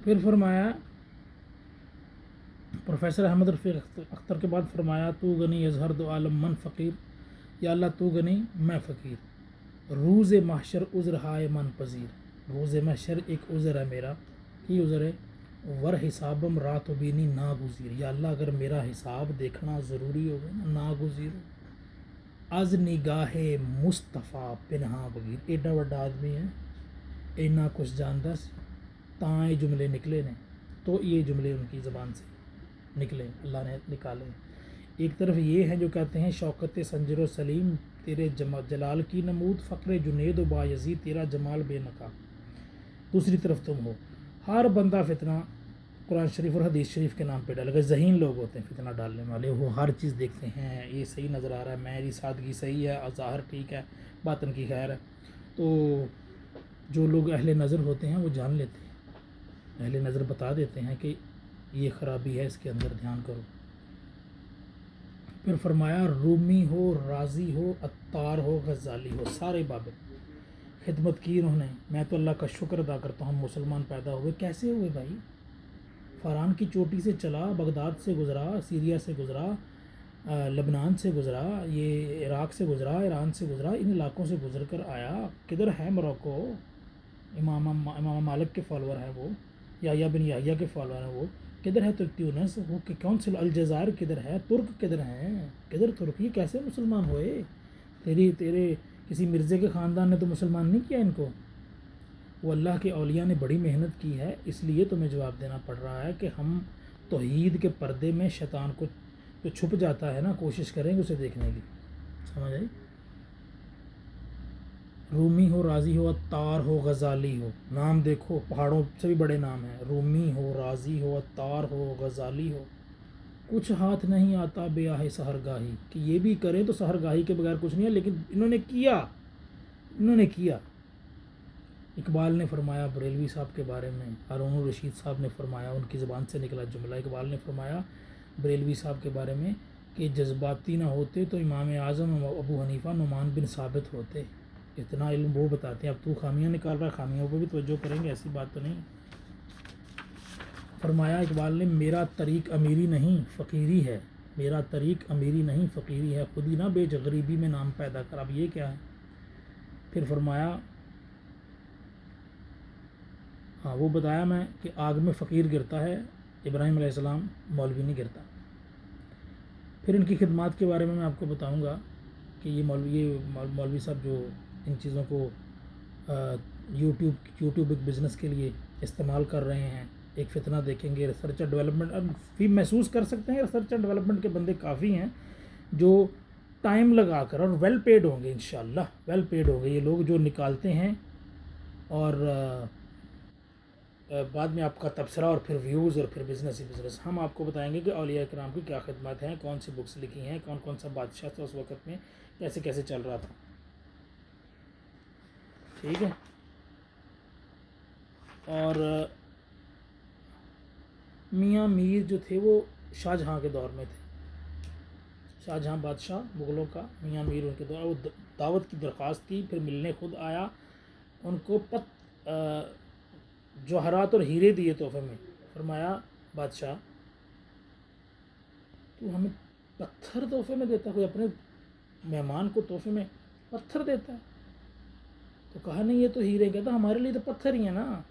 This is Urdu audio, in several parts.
پھر فرمایا پروفیسر احمد رفیق اختر کے بعد فرمایا تو غنی اظہر دو عالم من فقیر، یا اللہ تو غنی میں فقیر، روز محشر عذر ہائے من پذیر، روز محشر ایک عذر ہے میرا، کی عذر ہے؟ ور حسابم رات و بینی ناگزیر، یا اللہ اگر میرا حساب دیکھنا ضروری ہوگا نا ناگزیر، از نگاہ مصطفیٰ پنہا بغیر، ایڈا وڈا آدمی ہے، اینا کچھ جاندہ سی، تاں یہ جملے نکلے نے، تو یہ جملے ان کی زبان سے نکلے، اللہ نے نکالے۔ ایک طرف یہ ہیں جو کہتے ہیں شوکت سنجر و سلیم تیرے جلال کی نمود، فقر جنید و بایزید تیرا جمال بے نقاب، دوسری طرف تم ہو۔ ہر بندہ فتنہ قرآن شریف اور حدیث شریف کے نام پہ ڈالے گا، ذہین لوگ ہوتے ہیں فتنہ ڈالنے والے، وہ ہر چیز دیکھتے ہیں، یہ صحیح نظر آ رہا ہے، میری سادگی صحیح ہے، ظاہر ٹھیک ہے، باطن کی خیر ہے، تو جو لوگ اہل نظر ہوتے ہیں وہ جان لیتے ہیں، اہل نظر بتا دیتے ہیں کہ یہ خرابی ہے، اس کے اندر دھیان کرو۔ پھر فرمایا رومی ہو، رازی ہو، عطار ہو، غزالی ہو، سارے بابے خدمت کی انہوں نے، میں تو اللہ کا شکر ادا کرتا ہوں مسلمان پیدا ہوئے۔ کیسے ہوئے بھائی؟ فاران کی چوٹی سے چلا، بغداد سے گزرا، سیریا سے گزرا، لبنان سے گزرا، یہ عراق سے گزرا، ایران سے گزرا، ان علاقوں سے گزر کر آیا۔ کدھر ہے موروکو؟ امام مالک کے فالوور ہیں وہ، یحییٰ بن یحییٰ کے فالوور ہیں وہ۔ کدھر ہے تیونس؟ وہ کون سے الجزائر کدھر ہے؟ ترک کدھر ہیں؟ کدھر ترک؟ یہ کیسے مسلمان ہوئے؟ تیرے کسی مرزے کے خاندان نے تو مسلمان نہیں کیا ان کو۔ وہ اللہ کے اولیاء نے بڑی محنت کی ہے، اس لیے تمہیں جواب دینا پڑ رہا ہے کہ ہم توحید کے پردے میں شیطان کو جو چھپ جاتا ہے نا، کوشش کریں گے اسے دیکھنے کی، سمجھ آئی؟ رومی ہو، رازی ہو، عطار ہو، غزالی ہو، نام دیکھو پہاڑوں سے بھی بڑے نام ہیں، رومی ہو، رازی ہو، عطار ہو، غزالی ہو، کچھ ہاتھ نہیں آتا بیاہ سحرگاہی، کہ یہ بھی کریں تو سحرگاہی کے بغیر کچھ نہیں ہے، لیکن انہوں نے کیا۔ اقبال نے فرمایا بریلوی صاحب کے بارے میں، ہارون الرشید صاحب نے فرمایا، ان کی زبان سے نکلا جملہ، اقبال نے فرمایا بریلوی صاحب کے بارے میں کہ جذباتی نہ ہوتے تو امام اعظم ابو حنیفہ نعمان بن ثابت ہوتے، اتنا علم وہ بتاتے ہیں۔ اب تو خامیاں نکال رہا ہے، خامیوں پہ بھی توجہ کریں گے، ایسی بات تو نہیں۔ فرمایا اقبال نے میرا طریق امیری نہیں فقیری ہے، میرا طریق امیری نہیں فقیری ہے، خود ہی نہ بیچ غریبی میں نام پیدا کر۔ اب یہ کیا ہے؟ پھر فرمایا ہاں وہ بتایا میں کہ آگ میں فقیر گرتا ہے، ابراہیم علیہ السلام مولوی نہیں گرتا۔ پھر ان کی خدمات کے بارے میں آپ کو بتاؤں گا کہ یہ مولوی صاحب جو ان چیزوں کو یوٹیوب ایک بزنس کے لیے استعمال کر رہے ہیں، ایک فتنہ دیکھیں گے، ریسرچ اور ڈیولپمنٹ، اب بھی محسوس کر سکتے ہیں ریسرچ اینڈ ڈیولپمنٹ کے بندے کافی ہیں جو ٹائم لگا کر، اور ویل پیڈ ہوں گے انشاءاللہ، ویل پیڈ ہوں گے یہ لوگ جو نکالتے ہیں، اور بعد میں آپ کا تبصرہ اور پھر ویوز اور پھر بزنس ہی بزنس۔ ہم آپ کو بتائیں گے کہ اولیاء کرام کی کیا خدمات ہیں، کون سی بکس لکھی ہیں، کون کون سا بادشاہ تھا اس وقت میں، کیسے کیسے چل رہا تھا، ٹھیک ہے؟ اور میاں میر جو تھے وہ شاہ جہاں کے دور میں تھے، شاہ جہاں بادشاہ مغلوں کا، میاں میر ان کے دور، وہ دعوت کی درخواست کی، پھر ملنے خود آیا، ان کو جوہرات اور ہیرے دیے تحفے میں۔ فرمایا بادشاہ تو ہمیں پتھر تحفے میں دیتا ہے، کوئی اپنے مہمان کو تحفے میں پتھر دیتا ہے؟ تو کہا نہیں یہ تو ہیرے، کہتا ہمارے لیے تو پتھر ہی ہیں نا۔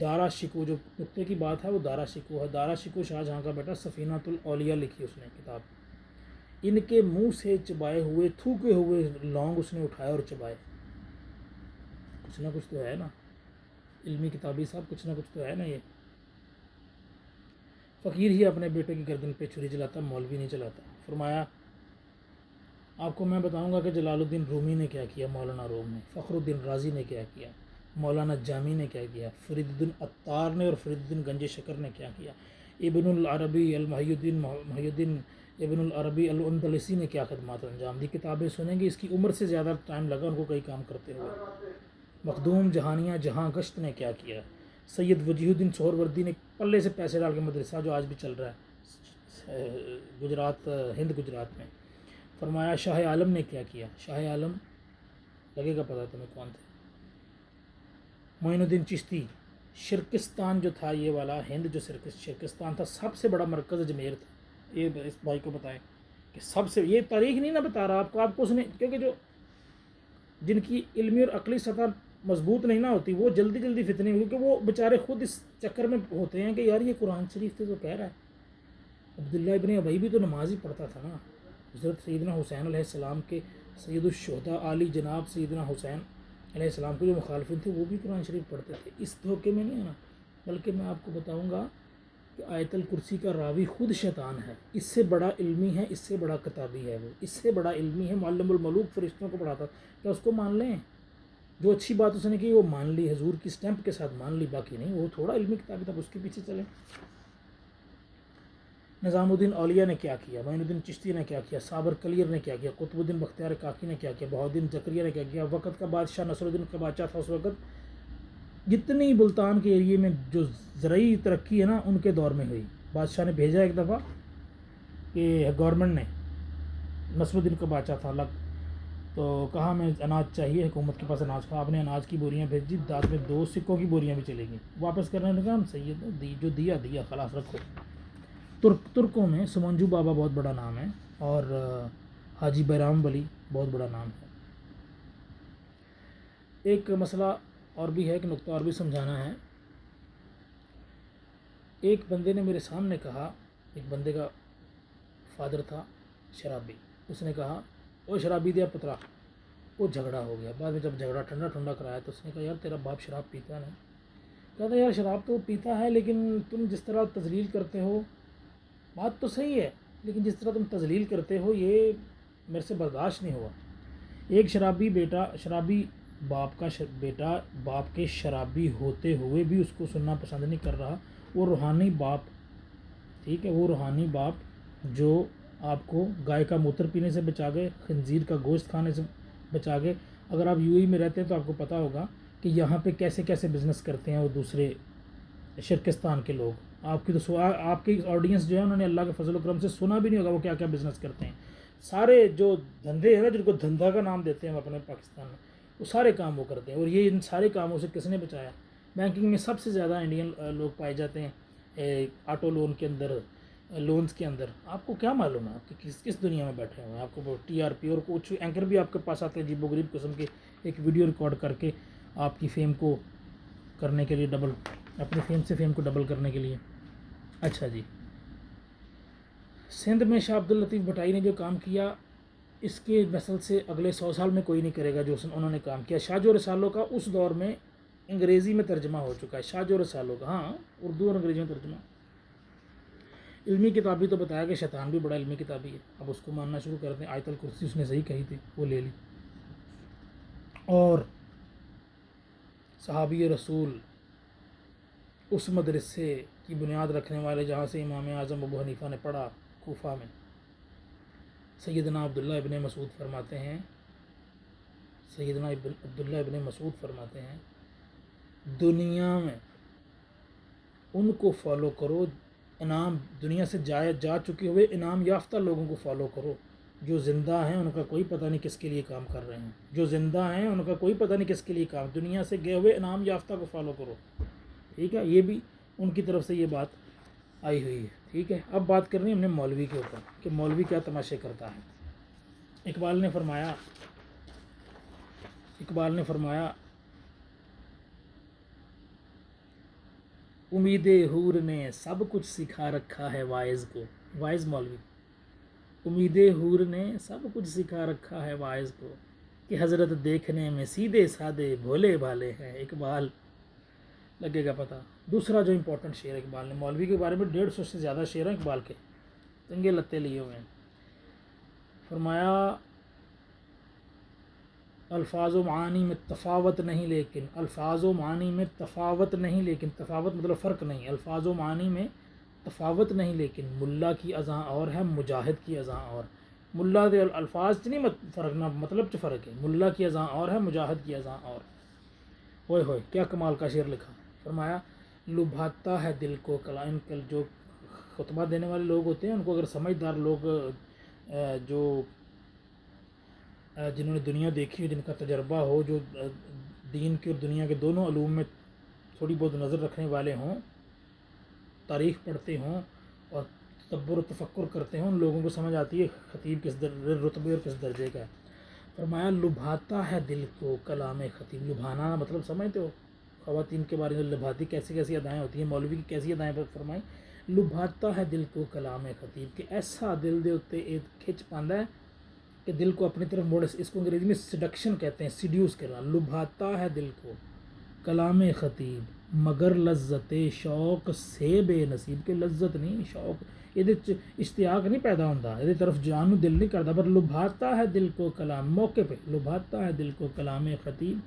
دارا شکو، جو نقطے کی بات ہے وہ دارا شکو ہے، دارا شکو شاہ جہاں کا بیٹا، سفینۃ الاولیاء لکھی اس نے کتاب، ان کے منہ سے چبائے ہوئے تھوکے ہوئے لونگ اس نے اٹھائے اور چبائے۔ کچھ نہ کچھ تو ہے نا، علمی کتابی صاحب، کچھ نہ کچھ تو ہے نا۔ یہ فقیر ہی اپنے بیٹے کی گردن پہ چھری چلاتا، مولوی نہیں چلاتا۔ فرمایا آپ کو میں بتاؤں گا کہ جلال الدین رومی نے کیا کیا، مولانا روم نے، فخر الدین رازی نے کیا کیا، مولانا جامی نے کیا کیا، فرید الدین عطار نے اور فرید الدین گنج شکر نے کیا کیا، ابن العربی محی الدین ابن العربی الاندلسی نے کیا خدمات انجام دی۔ کتابیں سنیں گے، اس کی عمر سے زیادہ ٹائم لگا ان کو کئی کام کرتے ہوئے۔ مخدوم جہانیہ جہاں گشت نے کیا کیا، سید وجیہ الدین سہروردی نے پلے سے پیسے ڈال کے مدرسہ جو آج بھی چل رہا ہے گجرات، ہند گجرات میں۔ فرمایا شاہ عالم نے کیا کیا، شاہ عالم لگے گا پتہ تمہیں کون تھے، معین الدین چشتی، شرکستان جو تھا یہ والا ہند جو شرکستان تھا سب سے بڑا مرکز اجمیر تھا. یہ اس بھائی کو بتائیں کہ سب سے, یہ تاریخ نہیں نہ بتا رہا آپ کو اس نے, کیونکہ جو جن کی علمی اور عقلی سطح مضبوط نہیں نہ ہوتی وہ جلدی جلدی فتنے میں, کیونکہ وہ بیچارے خود اس چکر میں ہوتے ہیں کہ یار یہ قرآن شریف سے تو کہہ رہا ہے. عبداللہ ابن ابی بھی تو نماز ہی پڑھتا تھا نا. حضرت سیدنا حسین علیہ السلام کے سید الشہداء علی جناب سیدنا حسین علیہ السلام کے جو مخالفین تھے وہ بھی قرآن شریف پڑھتے تھے. اس دھوکے میں نہیں آنا, بلکہ میں آپ کو بتاؤں گا کہ آیت الکرسی کا راوی خود شیطان ہے. اس سے بڑا علمی ہے, اس سے بڑا کتابی ہے, وہ اس سے بڑا علمی ہے. معلم الملوک فرشتوں کو پڑھاتا, کیا اس کو مان لیں؟ جو اچھی بات اس نے کی وہ مان لی, حضور کی سٹیمپ کے ساتھ مان لی, باقی نہیں. وہ تھوڑا علمی کتابی تھا, اس کے پیچھے چلیں. نظام الدین اولیاء نے کیا کیا, معین الدین چشتی نے کیا کیا, صابر کلیر نے کیا کیا, قطب الدین بختیار کاکی نے کیا کیا, بہاؤالدین زکریا نے کیا کیا. وقت کا بادشاہ نصر الدین کا بادشاہ تھا اس وقت. جتنی ملتان کے ایریے میں جو زرعی ترقی ہے نا ان کے دور میں ہوئی. بادشاہ نے بھیجا ایک دفعہ کہ گورنمنٹ نے, نصر الدین کا بادشاہ تھا الگ, تو کہا میں اناج چاہیے, حکومت کے پاس اناج کا. آپ نے اناج کی بوریاں بھیجی, دانت میں 2 سکوں کی بوریاں بھی چلیں گی. واپس کرنے نے کہا سید جو دیا خلاص رکھو. ترکوں میں سمنجو بابا بہت بڑا نام ہے, اور حاجی بیرام ولی بہت بڑا نام ہے. ایک مسئلہ اور بھی ہے, ایک نقطہ اور بھی سمجھانا ہے. ایک بندے نے میرے سامنے کہا, ایک بندے کا فادر تھا شرابی, اس نے کہا او شرابی دیا پترا. وہ جھگڑا ہو گیا. بعد میں جب جھگڑا ٹھنڈا کرایا تو اس نے کہا یار تیرا باپ شراب پیتا نہیں. کہتا یار شراب تو پیتا ہے, لیکن تم جس طرح تذلیل کرتے ہو, بات تو صحیح ہے, لیکن جس طرح تم تذلیل کرتے ہو یہ میرے سے برداشت نہیں ہوا. ایک شرابی باپ کا بیٹا باپ کے شرابی ہوتے ہوئے بھی اس کو سننا پسند نہیں کر رہا. وہ روحانی باپ, ٹھیک ہے, وہ روحانی باپ جو آپ کو گائے کا موتر پینے سے بچا گئے, خنزیر کا گوشت کھانے سے بچا گئے. اگر آپ یو ای میں رہتے ہیں تو آپ کو پتہ ہوگا کہ یہاں پہ کیسے کیسے بزنس کرتے ہیں وہ دوسرے شرکستان کے لوگ. آپ کی آڈینس جو ہے انہوں نے اللہ کے فضل و کرم سے سنا بھی نہیں ہوگا وہ کیا کیا بزنس کرتے ہیں. سارے جو دھندے ہیں نا, جن کو دھندا کا نام دیتے ہیں ہم اپنے پاکستان میں, وہ سارے کام وہ کرتے ہیں. اور یہ ان سارے کاموں سے کس نے بچایا؟ بینکنگ میں سب سے زیادہ انڈین لوگ پائے جاتے ہیں آٹو لون کے اندر, لونز کے اندر. آپ کو کیا معلوم ہے آپ کہ کس دنیا میں بیٹھے ہوئے ہیں؟ آپ کو ٹی آر پی اور کچھ اینکر بھی آپ کے پاس آتے ہیں عجیب و غریب قسم کے, ایک ویڈیو ریکارڈ کر کے آپ کی فیم کو کرنے کے لیے, اپنی فیم سے فیم کو ڈبل کرنے کے لیے. اچھا جی, سندھ میں شاہ عبداللطیف بھٹائی نے جو کام کیا اس کے نسل سے اگلے 100 سال میں کوئی نہیں کرے گا جو انہوں نے کام کیا. شاہ جو رسالوں کا اس دور میں انگریزی میں ترجمہ ہو چکا ہے. شاہ جو رسالوں کا, ہاں اردو اور انگریزی میں ترجمہ. علمی کتابی تو بتایا کہ شیطان بھی بڑا علمی کتابی ہے. اب اس کو ماننا شروع کر دیں. آیت الکرسی اس نے صحیح کہی تھی, وہ لے لی. اور صحابی رسول اس مدرسے کی بنیاد رکھنے والے جہاں سے امام اعظم ابو حنیفہ نے پڑھا, کوفہ میں, سیدنا عبداللہ ابن مسعود فرماتے ہیں, دنیا میں ان کو فالو کرو, انعام دنیا سے جا چکے ہوئے انعام یافتہ لوگوں کو فالو کرو. جو زندہ ہیں ان کا کوئی پتہ نہیں کس کے لیے کام کر رہے ہیں. جو زندہ ہیں ان کا کوئی پتہ نہیں کس کے لیے کام. دنیا سے گئے ہوئے انعام یافتہ کو فالو کرو. ٹھیک ہے, یہ بھی ان کی طرف سے یہ بات آئی ہوئی ہے. ٹھیک ہے, اب بات کرنی ہم نے مولوی کے اوپر کہ مولوی کیا تماشے کرتا ہے. اقبال نے فرمایا امید حور نے سب کچھ سکھا رکھا ہے واعظ کو. واعظ مولوی, امید حور نے سب کچھ سکھا رکھا ہے واعظ کو, کہ حضرت دیکھنے میں سیدھے سادے بھولے بھالے ہیں. اقبال لگے گا پتہ. دوسرا جو امپورٹنٹ شعر اقبال نے مولوی کے بارے میں 150 سے زیادہ شعر ہیں اقبال کے, چنگے لتے لیے ہوئے ہیں. فرمایا الفاظ و معانی میں تفاوت نہیں لیکن, الفاظ و معانی میں تفاوت نہیں لیکن, تفاوت مطلب فرق نہیں, الفاظ و معانی میں تفاوت نہیں لیکن, ملا کی اذاں اور ہے مجاہد کی اذاں اور. ملا دے الفاظ چ نہیں فرق, نہ مطلب چ فرق ہے. ملا کی اذاں اور ہے, مجاہد کی اذاں اور. ہوئے ہوئے کیا کمال کا شعر لکھا. فرمایا لبھاتا ہے دل کو کلام. کل جو خطبہ دینے والے لوگ ہوتے ہیں ان کو اگر سمجھدار لوگ جو جنہوں نے دنیا دیکھی ہو, جن کا تجربہ ہو, جو دین کی اور دنیا کے دونوں علوم میں تھوڑی بہت نظر رکھنے والے ہوں، تاریخ پڑھتے ہوں اور تدبر و تفکر کرتے ہوں، ان لوگوں کو سمجھ آتی ہے خطیب کس رتبے اور کس درجے کا ہے۔ فرمایا لبھاتا ہے دل کو کلام خطیب، لبھانا مطلب سمجھتے ہو؟ خواتین کے بارے میں لبھاتی کیسی کیسی ادائیں ہوتی ہیں، مولوی کی کیسی ادائیں فرمائیں، لبھاتا ہے دل کو کلام خطیب، کہ ایسا دل دے اتے کھچ پاندا ہے کہ دل کو اپنی طرف موڑے، اس کو انگریزی میں سیڈکشن کہتے ہیں، سیڈیوس کرنا، لبھاتا ہے دل کو کلام خطیب، مگر لذت شوق سے بے نصیب، کے لذت نہیں شوق یہ اشتیاق نہیں پیدا ہوتا، یہ طرف جان دل نہیں کرتا، پر لبھاتا ہے دل کو کلام، موقع پہ لبھاتا ہے دل کو کلام خطیب،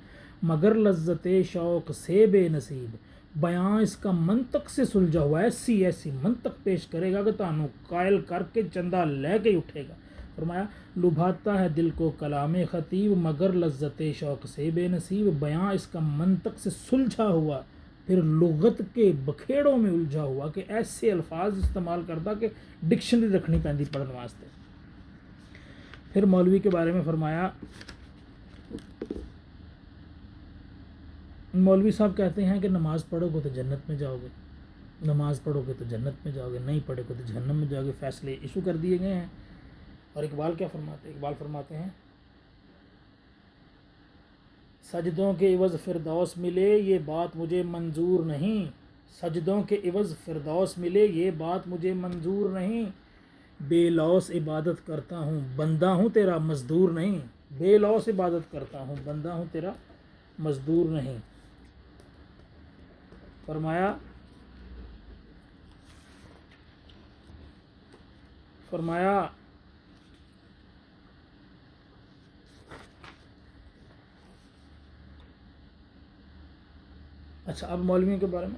مگر لذت شوق سے بے نصیب، بیاں اس کا منطق سے سلجھا ہوا، ایسی ایسی منطق پیش کرے گا کہ تانوں قائل کر کے چندہ لے کے اٹھے گا۔ فرمایا لبھاتا ہے دل کو کلام خطیب، مگر لذت شوق سے بے نصیب، بیاں اس کا منطق سے سلجھا ہوا، پھر لغت کے بکھیڑوں میں الجھا ہوا، کہ ایسے الفاظ استعمال کرتا کہ ڈکشنری رکھنی پیندی پڑھنے واسطے۔ پھر مولوی کے بارے میں فرمایا، مولوی صاحب کہتے ہیں کہ نماز پڑھو گے تو جنت میں جاؤ گے، نماز پڑھو گے تو جنت میں جاؤ گے، نہیں پڑھو گے تو جہنم میں جاؤ گے، فیصلے ایشو کر دیے گئے ہیں۔ اور اقبال کیا فرماتے ہیں؟ اقبال فرماتے ہیں سجدوں کے عوض فردوس ملے یہ بات مجھے منظور نہیں، سجدوں کے عوض فردوس ملے یہ بات مجھے منظور نہیں، بے لوث عبادت کرتا ہوں بندہ ہوں تیرا مزدور نہیں، بے لوث عبادت کرتا ہوں بندہ ہوں تیرا مزدور نہیں۔ فرمایا اچھا اب مولویوں کے بارے میں،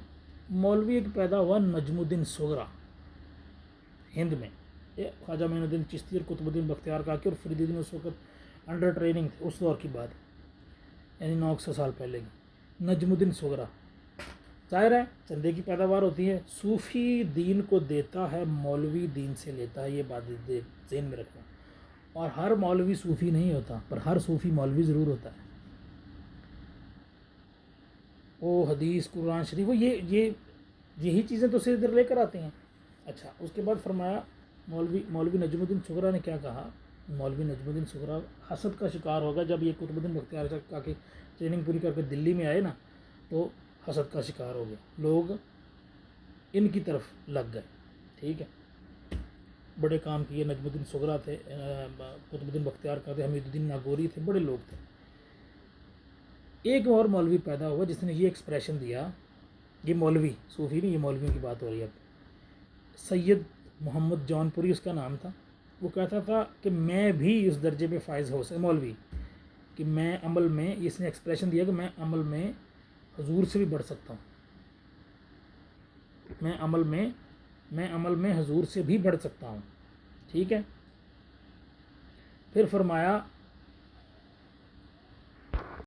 مولوی ایک پیدا ہوا نجم الدین صغرا ہند میں، یہ خواجہ معین الدین چشتی اور قطب الدین بختیار کاکی اور فرید الدین اس وقت انڈر ٹریننگ تھے، اس دور کی بات ہے، یعنی 900 سال پہلے کی۔ نجم الدین صغرا ظاہر ہے چندے کی پیداوار ہوتی ہے، صوفی دین کو دیتا ہے مولوی دین سے لیتا ہے، یہ بات ذہن میں رکھنا، اور ہر مولوی صوفی نہیں ہوتا، پر ہر صوفی مولوی ضرور ہوتا ہے۔ وہ حدیث قرآن شریف وہ یہی چیزیں تو سے ادھر لے کر آتے ہیں۔ اچھا اس کے بعد فرمایا مولوی نجم الدین صغرا نے کیا کہا، مولوی نجم الدین صغرا حسد کا شکار ہوگا جب یہ قطب الدین بختیار کا کے ٹریننگ پوری کر کے دلی میں آئے نا، تو حسد کا شکار ہو گیا، لوگ ان کی طرف لگ گئے، ٹھیک ہے، بڑے کام کیے، نجم الدین صغرا تھے، قطب الدین بختیار کا تھے، حمید الدین ناگوری تھے، بڑے لوگ تھے۔ ایک اور مولوی پیدا ہوا جس نے یہ ایکسپریشن دیا، یہ مولوی صوفی نہیں، یہ مولویوں کی بات ہو رہی ہے اب، سید محمد جون پوری اس کا نام تھا، وہ کہتا تھا کہ میں بھی اس درجے پہ فائز ہو سکتا، مولوی، کہ میں عمل میں، اس نے ایکسپریشن دیا کہ میں عمل میں حضور سے بھی بڑھ سکتا ہوں، میں عمل میں حضور سے بھی بڑھ سکتا ہوں، ٹھیک ہے۔ پھر فرمایا